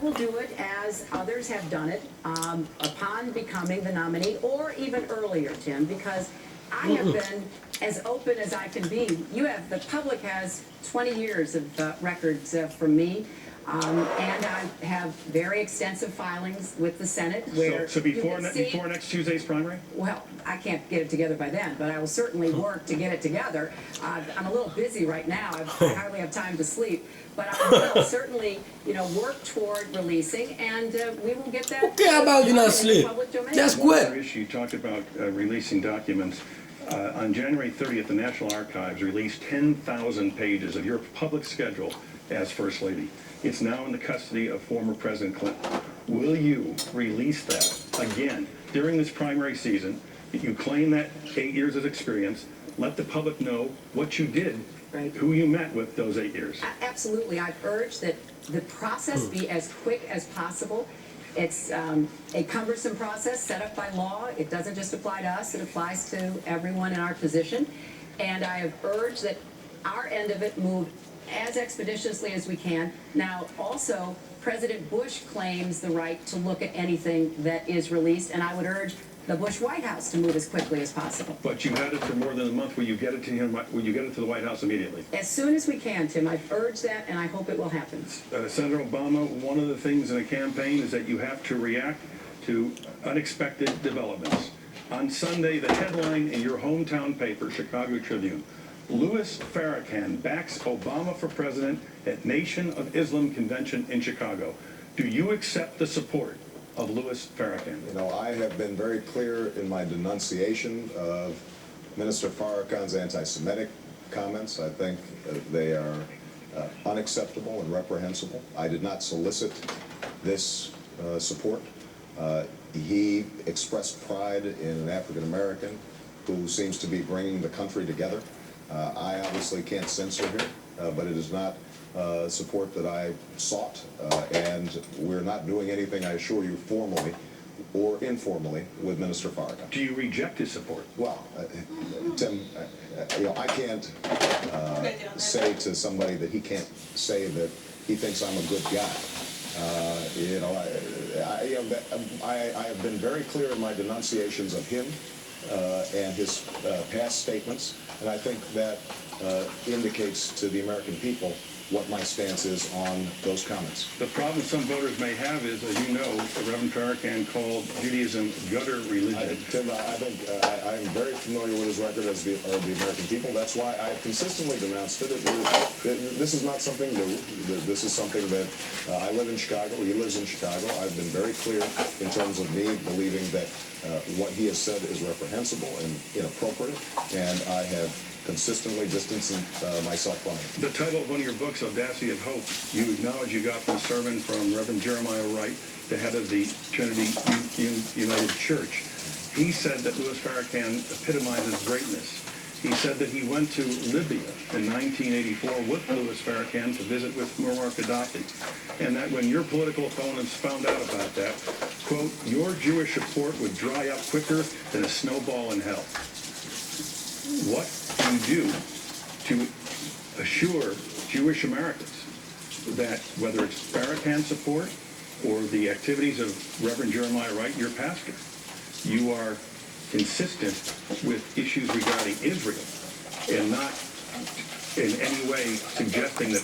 will do it as others have done it upon becoming the nominee, or even earlier, Tim, because I have been as open as I can be. The public has 20 years of records from me. And I have very extensive filings with the Senate where so before next Tuesday's primary? Well, I can't get it together by then, but I will certainly work to get it together. I'm a little busy right now. I hardly have time to sleep. But I will certainly, work toward releasing, and we will get that. Okay, how about you not sleep? Just One other quit. issue, you talked about releasing documents. On January 30th, the National Archives released 10,000 pages of your public schedule as First Lady. It's now in the custody of former President Clinton. Will you release that again during this primary season? You claim that 8 years of experience. Let the public know what you did, right, who you met with those 8 years. Absolutely. I've urged that the process be as quick as possible. It's a cumbersome process set up by law. It doesn't just apply to us. It applies to everyone in our position. And I have urged that our end of it move as expeditiously as we can. Now, also, President Bush claims the right to look at anything that is released, and I would urge the Bush White House to move as quickly as possible. But you had it for more than a month. Will you get it to him? Will you get it to the White House immediately? As soon as we can, Tim. I've urged that, and I hope it will happen. Senator Obama, one of the things in a campaign is that you have to react to unexpected developments. On Sunday, the headline in your hometown paper, Chicago Tribune, Louis Farrakhan backs Obama for president at Nation of Islam convention in Chicago. Do you accept the support of Louis Farrakhan? I have been very clear in my denunciation of Minister Farrakhan's anti-Semitic comments. I think they are unacceptable and reprehensible. I did not solicit this support. He expressed pride in an African American who seems to be bringing the country together. I obviously can't censor here, but it is not support that I sought, and we're not doing anything, I assure you, formally or informally with Minister Farrakhan. Do you reject his support? Well, Tim, I can't say to somebody that he can't say that he thinks I'm a good guy. I have been very clear in my denunciations of him and his past statements, and I think that indicates to the American people what my stance is on those comments. The problem some voters may have is, as you know, Reverend Farrakhan called Judaism gutter religion. Tim, I think I'm very familiar with his record as the American people. That's why I've consistently denounced it. This is not something new. This is something that I live in Chicago. He lives in Chicago. I've been very clear in terms of me believing that what he has said is reprehensible and inappropriate, and I have consistently distancing myself from it. The title of one of your books, Audacity of Hope, you acknowledge you got from a sermon from Reverend Jeremiah Wright, the head of the Trinity United Church. He said that Louis Farrakhan epitomizes greatness. He said that he went to Libya in 1984 with Louis Farrakhan to visit with Muammar Gaddafi, and that when your political opponents found out about that, quote, your Jewish support would dry up quicker than a snowball in hell. What do you do to assure Jewish Americans that whether it's Farrakhan support or the activities of Reverend Jeremiah Wright, your pastor, you are consistent with issues regarding Israel and not in any way suggesting that